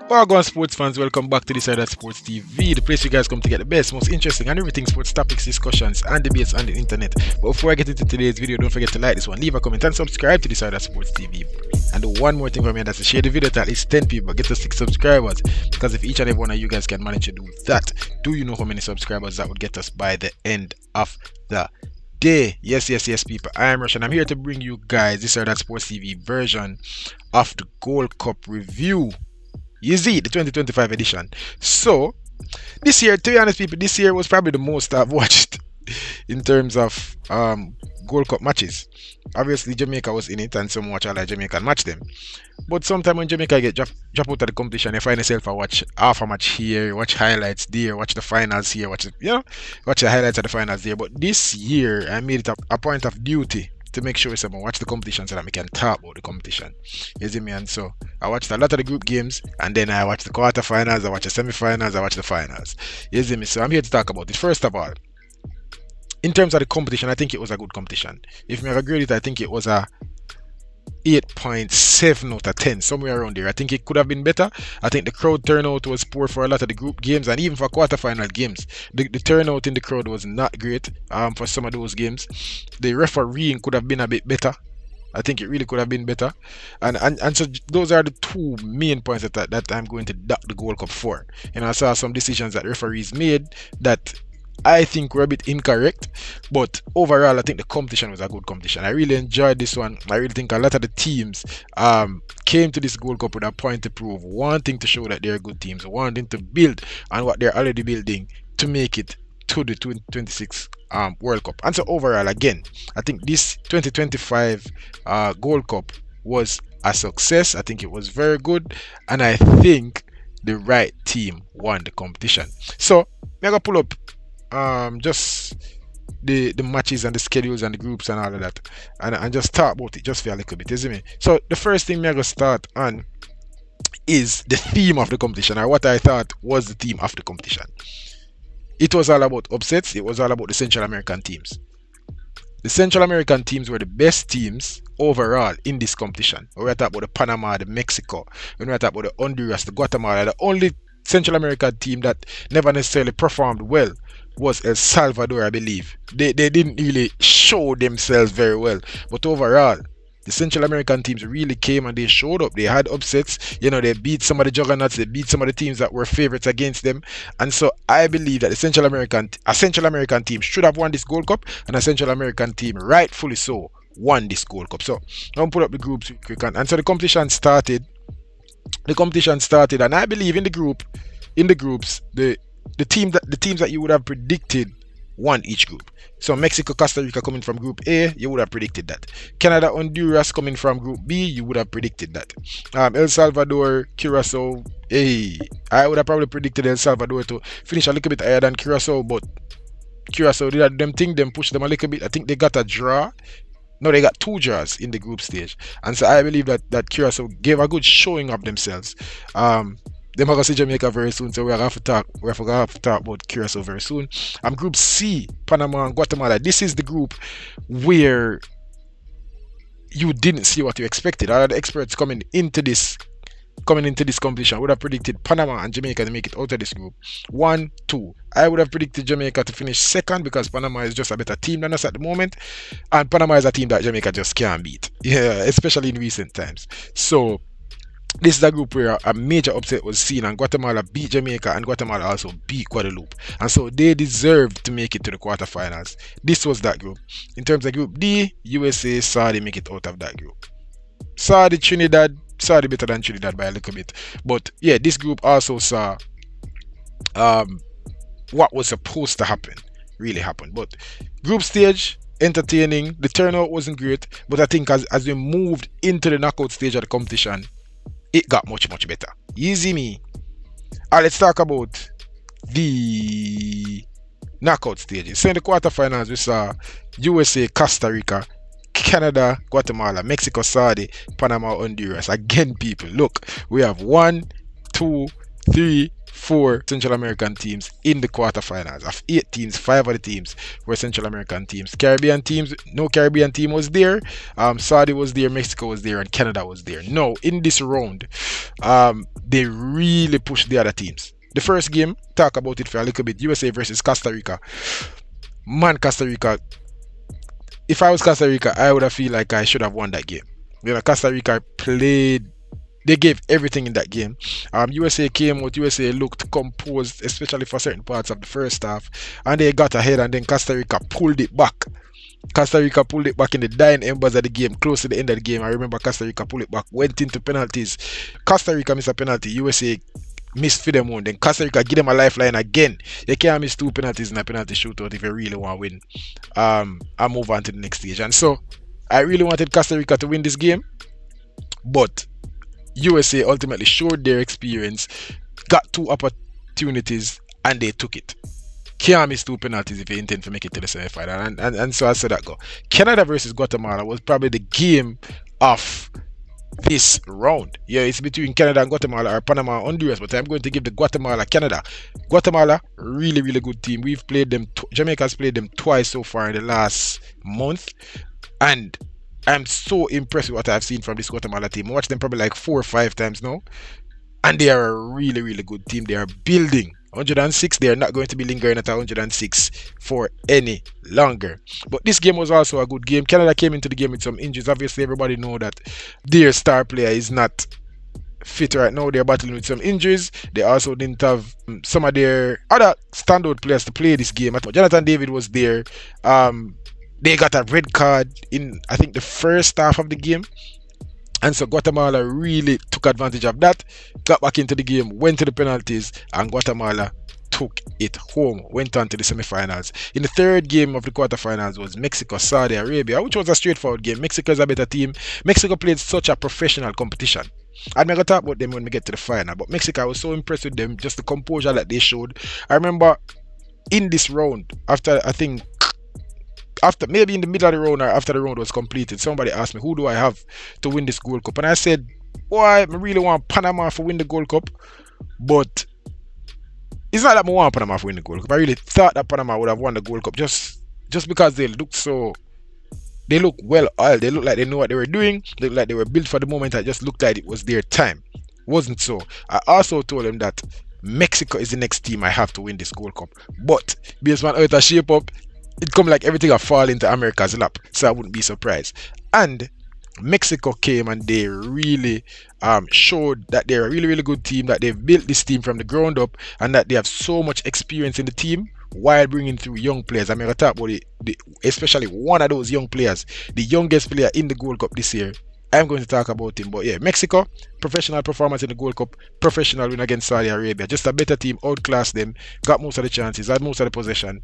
Wagwan sports fans, welcome back to this side of Sports TV, the place you guys come to get the best, most interesting and everything sports topics, discussions and debates on the internet. But before I get into today's video, don't forget to like this one, leave a comment and subscribe to this side of Sports TV. And the one more thing for me, that's to share the video to at least 10 people, get to 6 subscribers, because if each and every one of you guys can manage to do that, do you know how many subscribers that would get us by the end of the day? Yes people, I am Rush and I'm here to bring you guys this side of Sports TV version of the Gold Cup review. You see, the 2025 edition. So, this year, to be honest, people, this year was probably the most I've watched in terms of Gold Cup matches. Obviously, Jamaica was in it, and some watch all like Jamaican match them. But sometimes when Jamaica get drop out of the competition, you find yourself watch half a match here, watch highlights there, watch the finals here, watch the highlights of the finals there. But this year, I made it a point of duty to make sure someone watch the competition so that we can talk about the competition. You see me? And so I watched a lot of the group games, and then I watched the quarterfinals, I watched the semi-finals, I watched the finals. You see me? So I'm here to talk about it. First of all, in terms of the competition, I think it was a good competition. If I agree with it, I think it was a 8.7 out of 10, somewhere around there. I think it could have been better. I think the crowd turnout was poor for a lot of the group games and even for quarterfinal games. The turnout in the crowd was not great for some of those games. The refereeing could have been a bit better. I think it really could have been better. And so those are the two main points that I'm going to dock the Gold Cup for. I saw some decisions that referees made that I think were a bit incorrect, but overall I think the competition was a good competition. I really enjoyed this one. I really think a lot of the teams came to this Gold Cup with a point to prove, wanting to show that they're good teams, wanting to build on what they're already building to make it to the 2026 World Cup. And so overall, again, I think this 2025 Gold Cup was a success. I think it was very good, and I think the right team won the competition. So I'm gonna pull up just the matches and the schedules and the groups and all of that, and just talk about it just for a little bit, isn't it? So the first thing I'm gonna start on is the theme of the competition, or what I thought was the theme of the competition. It was all about upsets. It was all about the Central American teams. The Central American teams were the best teams overall in this competition. When we talk about the Panama, the Mexico, when we talk about the Honduras, the Guatemala, the only Central American team that never necessarily performed well was El Salvador, I believe. They didn't really show themselves very well, but overall the Central American teams really came and they showed up. They had upsets, they beat some of the juggernauts, they beat some of the teams that were favorites against them. And so I believe that a Central American team should have won this Gold Cup, and a Central American team, rightfully so, won this Gold Cup. So I'm gonna put up the groups quick, and so the competition started, and I believe in the groups, the teams that you would have predicted won each group. So Mexico, Costa Rica coming from Group A, you would have predicted that. Canada, Honduras coming from Group B, you would have predicted that. El Salvador, Curacao, I would have probably predicted El Salvador to finish a little bit higher than Curacao, but Curacao did them thing, them push them a little bit. I think they got a draw. No, they got 2 draws in the group stage. And so I believe that Curacao gave a good showing of themselves. They're going to see Jamaica very soon, so we're going to have to talk about Curacao very soon. Group C, Panama and Guatemala. This is the group where you didn't see what you expected. All of the experts coming into this competition would have predicted Panama and Jamaica to make it out of this group. 1, 2. I would have predicted Jamaica to finish second because Panama is just a better team than us at the moment, and Panama is a team that Jamaica just can't beat. Yeah, especially in recent times. So this is a group where a major upset was seen, and Guatemala beat Jamaica, and Guatemala also beat Guadeloupe, and so they deserved to make it to the quarterfinals. This was that group. In terms of Group D, USA, Saudi make it out of that group. Saudi better than Trinidad by a little bit, but yeah, this group also saw what was supposed to happen really happened. But group stage, entertaining. The turnout wasn't great, but I think as we moved into the knockout stage of the competition, it got much better. Easy me. Let's talk about the knockout stages. So in the quarterfinals, we saw USA, Costa Rica, Canada, Guatemala, Mexico, Saudi, Panama, Honduras. Again, people, look, we have 1, 2, 3, 4 Central American teams in the quarterfinals. Of 8 teams, 5 of the teams were Central American teams. Caribbean teams, no Caribbean team was there. Saudi was there, Mexico was there, and Canada was there. No, in this round, they really pushed the other teams. The first game, talk about it for a little bit. USA versus Costa Rica. Man, Costa Rica. If I was Costa Rica, I would have feel like I should have won that game. Costa Rica played. They gave everything in that game. USA came out. USA looked composed, especially for certain parts of the first half, and they got ahead. And then Costa Rica pulled it back. Costa Rica pulled it back in the dying embers of the game, close to the end of the game. I remember Costa Rica pulled it back, went into penalties. Costa Rica missed a penalty. USA missed for them one. Then Costa Rica give them a lifeline again. You can't miss 2 penalties in a penalty shootout if you really want to win. I move on to the next stage. And so I really wanted Costa Rica to win this game, but USA ultimately showed their experience, got 2 opportunities, and they took it. Can't miss 2 penalties if you intend to make it to the semi-final. And so I said that go. Canada versus Guatemala was probably the game of this round. Yeah, it's between Canada and Guatemala, or Panama and Honduras, but I'm going to give the Guatemala Canada. Guatemala, really, really good team. We've played them, Jamaica's played them twice so far in the last month, and I'm so impressed with what I've seen from this Guatemala team. I watched them probably like 4 or 5 times now, and they are a really, really good team. They are building. 106, they are not going to be lingering at 106 for any longer. But this game was also a good game. Canada came into the game with some injuries. Obviously, everybody know that their star player is not fit right now. They're battling with some injuries. They also didn't have some of their other standout players to play this game. Jonathan David was there. They got a red card in, I think, the first half of the game. And so Guatemala really took advantage of that, got back into the game, went to the penalties, and Guatemala took it home, went on to the semi-finals. In the third game of the quarterfinals was Mexico-Saudi Arabia, which was a straightforward game. Mexico is a better team. Mexico played such a professional competition. I'm going to talk about them when we get to the final, but Mexico, I was so impressed with them, just the composure that they showed. I remember in this round, after maybe in the middle of the round or after the round was completed, somebody asked me, who do I have to win this Gold Cup? And I said, boy, I really want Panama to win the Gold Cup, but it's not that I want Panama to win the Gold Cup. I really thought that Panama would have won the Gold Cup just because they look well oiled. They look like they know what they were doing. They look like they were built for the moment. I just looked like it was their time. Wasn't so. I also told them that Mexico is the next team I have to win this Gold Cup, but based on how it shape up, it come like everything will fall into America's lap, so I wouldn't be surprised. And Mexico came and they really showed that they're a really, really good team, that they've built this team from the ground up, and that they have so much experience in the team while bringing through young players. I'm going to talk about especially one of those young players, the youngest player in the Gold Cup this year. I'm going to talk about him. But yeah, Mexico, professional performance in the Gold Cup, professional win against Saudi Arabia. Just a better team, outclassed them, got most of the chances, had most of the possession,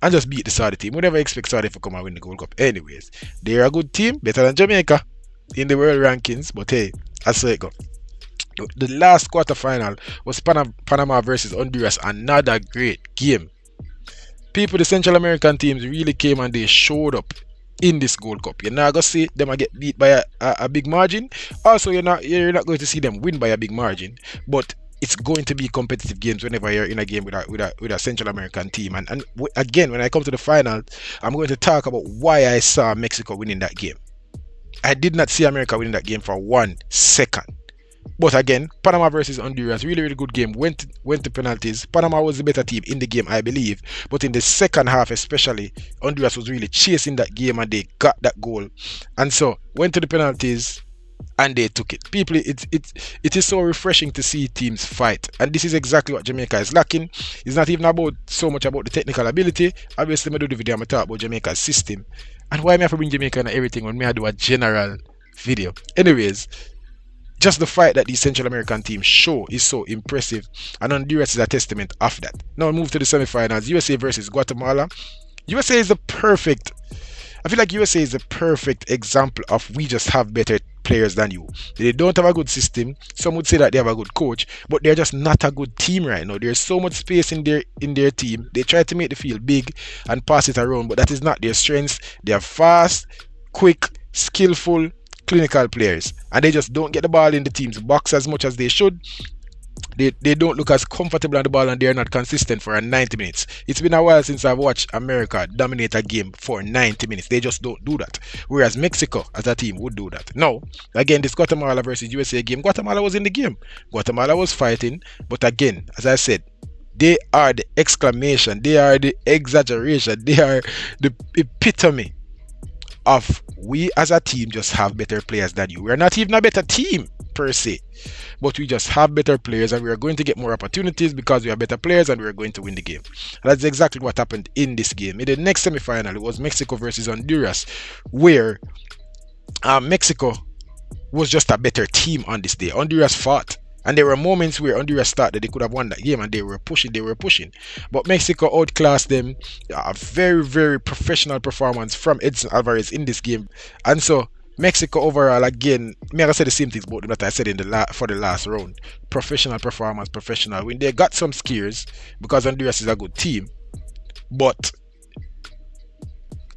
and just beat the Saudi team. We never expect Saudi to come and win the Gold Cup. Anyways, they're a good team, better than Jamaica in the world rankings. But hey, I say it go. The last quarterfinal was Panama versus Honduras. Another great game. People, the Central American teams really came and they showed up in this Gold Cup. You're not gonna see them get beat by a big margin. Also, you're not going to see them win by a big margin. But it's going to be competitive games whenever you're in a game with a Central American team. And again, when I come to the final, I'm going to talk about why I saw Mexico winning that game. I did not see America winning that game for 1 second. But again, Panama versus Honduras, really, really good game. Went to penalties. Panama was the better team in the game, I believe. But in the second half, especially, Honduras was really chasing that game and they got that goal. And so, went to the penalties and they took it. People, it is so refreshing to see teams fight. And this is exactly what Jamaica is lacking. It's not even about so much about the technical ability. Obviously, I do the video, I'm talk about Jamaica's system. And why am I have to bring Jamaica and everything when I do a general video? Anyways, just the fight that these Central American teams show is so impressive, and Honduras is a testament of that. Now we move to the semi-finals. USA versus Guatemala. USA is the perfect. I feel like USA is the perfect example of we just have better players than you. They don't have a good system. Some would say that they have a good coach, but they're just not a good team right now. There's so much space in their team. They try to make the field big and pass it around, but that is not their strengths. They are fast, quick, skillful, clinical players, and they just don't get the ball in the team's box as much as they should. They don't look as comfortable on the ball and they're not consistent for a 90 minutes. It's been a while since I've watched America dominate a game for 90 minutes. They just don't do that. Whereas Mexico as a team would do that. Now, again, this Guatemala versus USA game, Guatemala was in the game. Guatemala was fighting, but again, as I said, they are the exclamation, they are the exaggeration, they are the epitome of we as a team just have better players than you. We're not even a better team per se, but we just have better players and we are going to get more opportunities because we have better players and we are going to win the game. And that's exactly what happened in this game. In the next semi-final, it was Mexico versus Honduras, where Mexico was just a better team on this day. Honduras fought. And there were moments where Honduras thought that they could have won that game and they were pushing. But Mexico outclassed them. A very, very professional performance from Edson Alvarez in this game. And so Mexico overall, again, me I say the same things about them that I said in for the last round. Professional performance, professional win. They got some scares because Honduras is a good team. But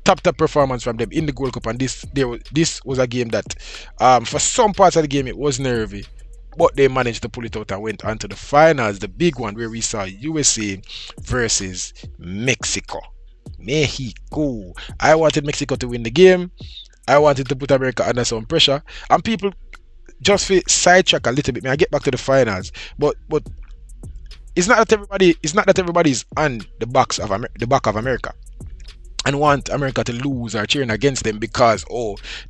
top performance from them in the Gold Cup, and this was a game that for some parts of the game it was nervy, but they managed to pull it out and went on to the finals, the big one where we saw USA versus Mexico. I wanted Mexico to win the game. I wanted to put America under some pressure, and people just feel sidetrack a little bit. I get back to the finals, but it's not that everybody's on the back of America and want America to lose or cheering against them because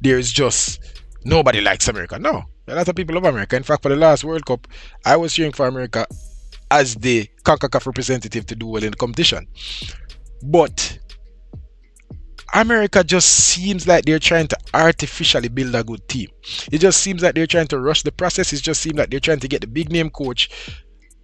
there's just nobody likes America. No, a lot of people love America. In fact, for the last World Cup, I was cheering for America as the CONCACAF representative to do well in the competition. But America just seems like they're trying to artificially build a good team. It just seems like they're trying to rush the process. It just seems like they're trying to get the big name coach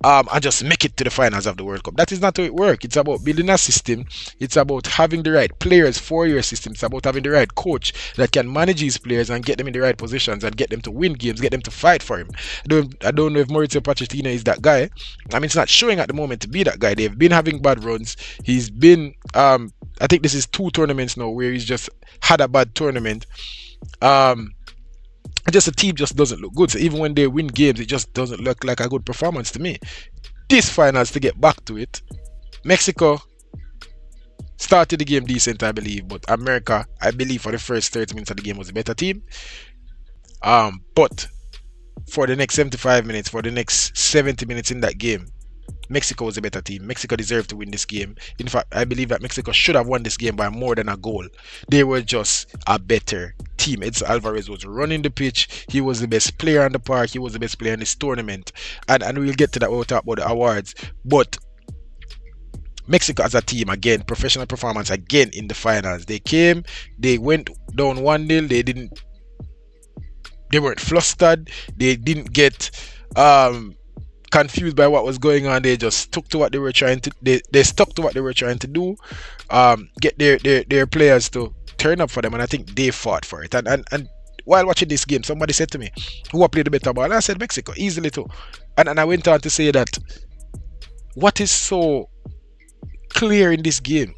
and just make it to the finals of the World Cup. That is not how it works. It's about building a system. It's about having the right players for your system. It's about having the right coach that can manage these players and get them in the right positions and get them to win games, get them to fight for him. I don't know if Mauricio Pochettino is that guy. I mean, it's not showing at the moment to be that guy. They've been having bad runs. He's been, I think this is 2 tournaments now where he's just had a bad tournament. Just the team just doesn't look good. So even when they win games, it just doesn't look like a good performance to me. This finals, to get back to it, Mexico started the game decent, I believe, but America, I believe, for the first 30 minutes of the game was a better team. But for the next 75 minutes, for the next 70 minutes in that game, Mexico was a better team. Mexico deserved to win this game. In fact, I believe that Mexico should have won this game by more than a goal. They were just a better team. Edson Alvarez was running the pitch. He was the best player on the park. He was the best player in this tournament. And we'll get to that when we talk about the awards. But Mexico as a team, again, professional performance again in the finals. They came, they went down 1-0. They weren't flustered. They didn't get confused by what was going on. They just stuck to what they were trying to they stuck to what they were trying to do, get their players to turn up for them, and I think they fought for it. And while watching this game, somebody said to me, who played the better ball? And I said Mexico, easily too. And I went on to say that what is so clear in this game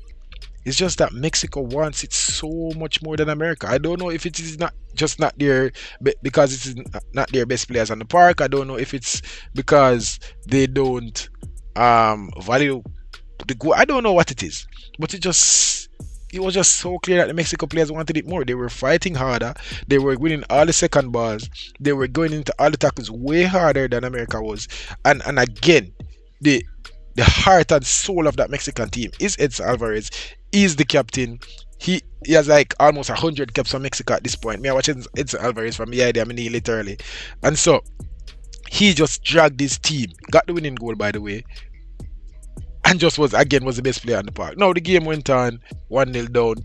is just that Mexico wants it so much more than America. I don't know if it is not their, because it is not their best players on the park. I don't know if it's because they don't value the goal. I don't know what it is, but it was just so clear that the Mexico players wanted it more. They were fighting harder. They were winning all the second balls. They were going into all the tackles way harder than America was. And again, the heart and soul of that Mexican team is Edson Alvarez. He's the captain. He has like almost 100 caps for Mexico at this point. Me, I watch Edson Alvarez from the idea, I mean, literally. And so he just dragged his team, got the winning goal, by the way, and just was the best player on the park. Now the game went on 1-0 down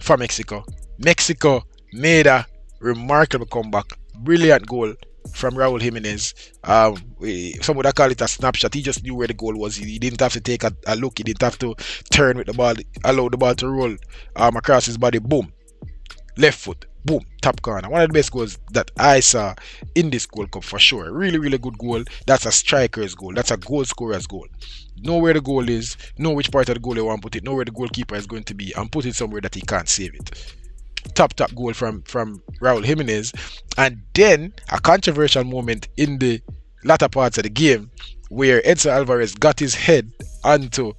for Mexico. Mexico made a remarkable comeback. Brilliant goal from Raul Jimenez. Some would call it a snapshot. He just knew where the goal was. He didn't have to take a look. He didn't have to turn with the ball, allow the ball to roll across his body. Boom, left foot, boom, top corner. One of the best goals that I saw in this Gold Cup for sure. Really, really good goal. That's a striker's goal. That's a goal scorer's goal. Know where the goal is, know which part of the goal they want to put it, know where the goalkeeper is going to be, and put it somewhere that he can't save it. Top goal from Raul Jimenez. And then a controversial moment in the latter parts of the game where Edson Alvarez got his head onto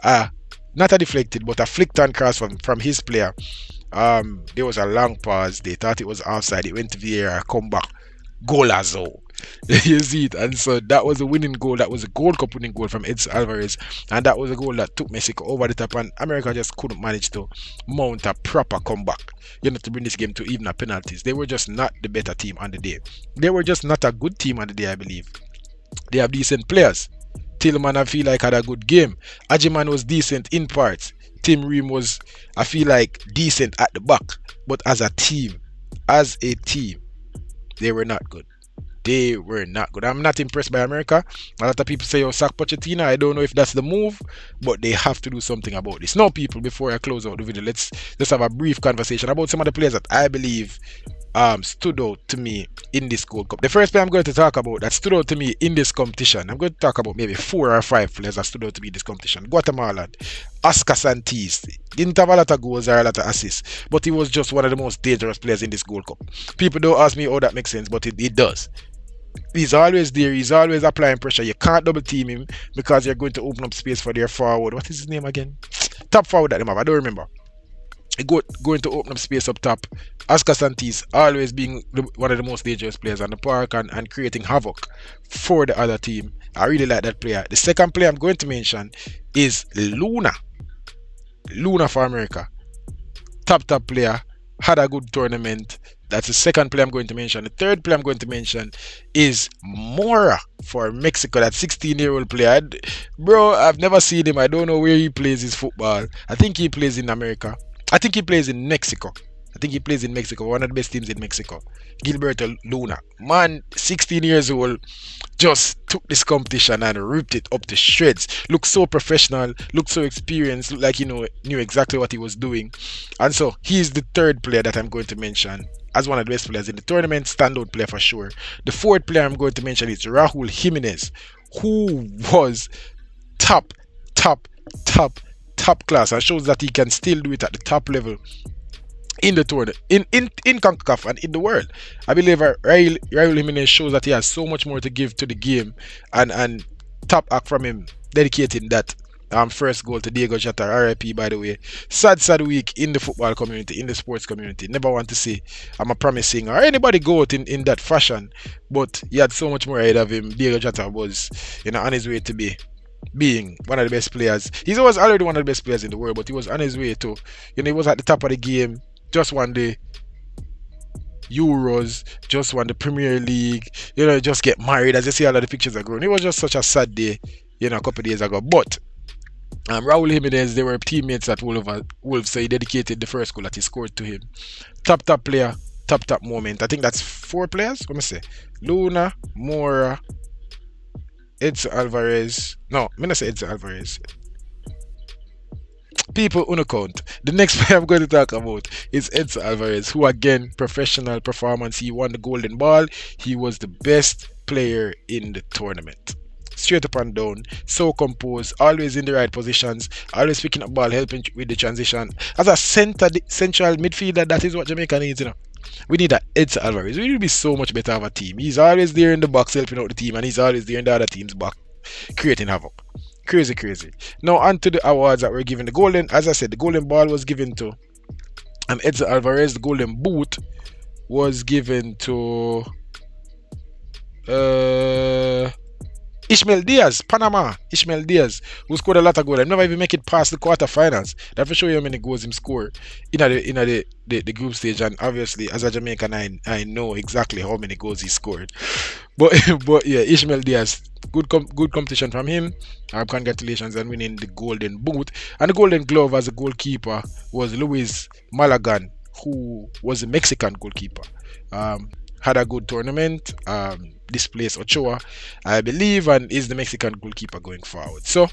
a not a deflected but a flicked on cross from his player. There was a long pause. They thought it was offside. It went to VAR, come back, golazo. You see it, and so that was a winning goal. That was a Gold Cup winning goal from Edson Alvarez, and that was a goal that took Mexico over the top. And America just couldn't manage to mount a proper comeback, to bring this game to even a penalties. They were just not the better team on the day. They were just not a good team on the day, I believe. They have decent players. Tillman, I feel like, had a good game. Ajiman was decent in parts. Tim Ream was, I feel like, decent at the back. But as a team, they were not good. They were not good. I'm not impressed by America. A lot of people say, oh, sack Pochettino. I don't know if that's the move, but they have to do something about this. Now, people, before I close out the video, let's just have a brief conversation about some of the players that I believe stood out to me in this Gold Cup. The first player I'm going to talk about that stood out to me in this competition, I'm going to talk about maybe 4 or 5 players that stood out to me in this competition. Guatemalan, Oscar Santis. Didn't have a lot of goals or a lot of assists, but he was just one of the most dangerous players in this Gold Cup. People don't ask me how that makes sense, but it does. He's always there. He's always applying pressure. You can't double team him because you're going to open up space for their forward. What is his name again? Top forward that they have. I don't remember. Going to open up space up top. Oscar Santis always being one of the most dangerous players on the park and creating havoc for the other team. I really like that player. The second player I'm going to mention is Luna. Luna for America. Top player. Had a good tournament. That's the second player I'm going to mention. The third player I'm going to mention is Mora for Mexico. That 16-year-old player. Bro, I've never seen him. I don't know where he plays his football. I think he plays in America. I think he plays in Mexico. One of the best teams in Mexico. Gilberto Luna. Man, 16 years old, just took this competition and ripped it up to shreds. Looked so professional, looked so experienced, looked like he knew exactly what he was doing. And so he's the third player that I'm going to mention as one of the best players in the tournament, standout player for sure. The fourth player I'm going to mention is Raúl Jiménez, who was top class and shows that he can still do it at the top level in the tournament, in CONCACAF and in the world. I believe Raúl Jiménez shows that he has so much more to give to the game, and top act from him dedicating that first goal to Diego Jota, RIP by the way. Sad week in the football community, in the sports community. Never want to see I'm a promising or anybody go out in that fashion, but he had so much more ahead of him. Diego Jota was on his way to being one of the best players. He was already one of the best players in the world, but he was on his way to, he was at the top of the game, just won the Euros, just won the Premier League, just get married. As you see, all of the pictures are growing. It was just such a sad day, a couple of days ago. But Raúl Jiménez, they were teammates at Wolves, so he dedicated the first goal that he scored to him. Top player, top moment. I think that's 4 players. Let me say Luna, Mora, Edson Alvarez. No, I'm going to say Edson Alvarez. People unaccount. The next player I'm going to talk about is Edson Alvarez, who again, professional performance. He won the golden ball. He was the best player in the tournament. Straight up and down, so composed, always in the right positions, always picking up ball, helping with the transition. As a central midfielder, that is what Jamaica needs, We need that Edson Alvarez. We need to be so much better of a team. He's always there in the box helping out the team, and he's always there in the other team's back creating havoc. Crazy. Now on to the awards that were given. The golden ball was given to Edson Alvarez. The golden boot was given to Ishmael Diaz, Panama. Ishmael Diaz, who scored a lot of goals. I never even make it past the quarterfinals. That for sure you how many goals him score in the group stage. And obviously, as a Jamaican, I know exactly how many goals he scored. But yeah, Ishmael Diaz, good competition from him. Congratulations on winning the golden boot. And the golden glove as a goalkeeper was Luis Malagan, who was a Mexican goalkeeper. Had a good tournament. Displaced Ochoa, I believe, and is the Mexican goalkeeper going forward. So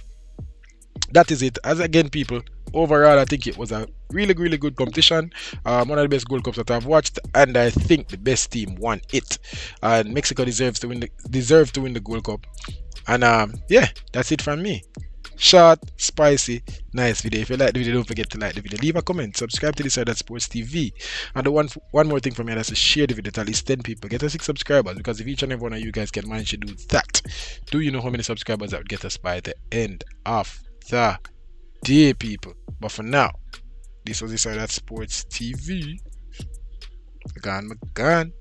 that is it. As again, people, overall, I think it was a really good competition. One of the best Gold Cups that I've watched, and I think the best team won it. And Mexico deserves to win the Gold Cup. And yeah, that's it from me. Short, spicy, nice video. If you like the video, don't forget to like the video. Leave a comment, subscribe to this side at Sports TV. And the one more thing from me, that's to share the video to at least 10 people. Get us 6 subscribers, because if each and every one of you guys can manage to do that, do you know how many subscribers that would get us by the end of the day, people? But for now, this was this side at Sports TV. Gone.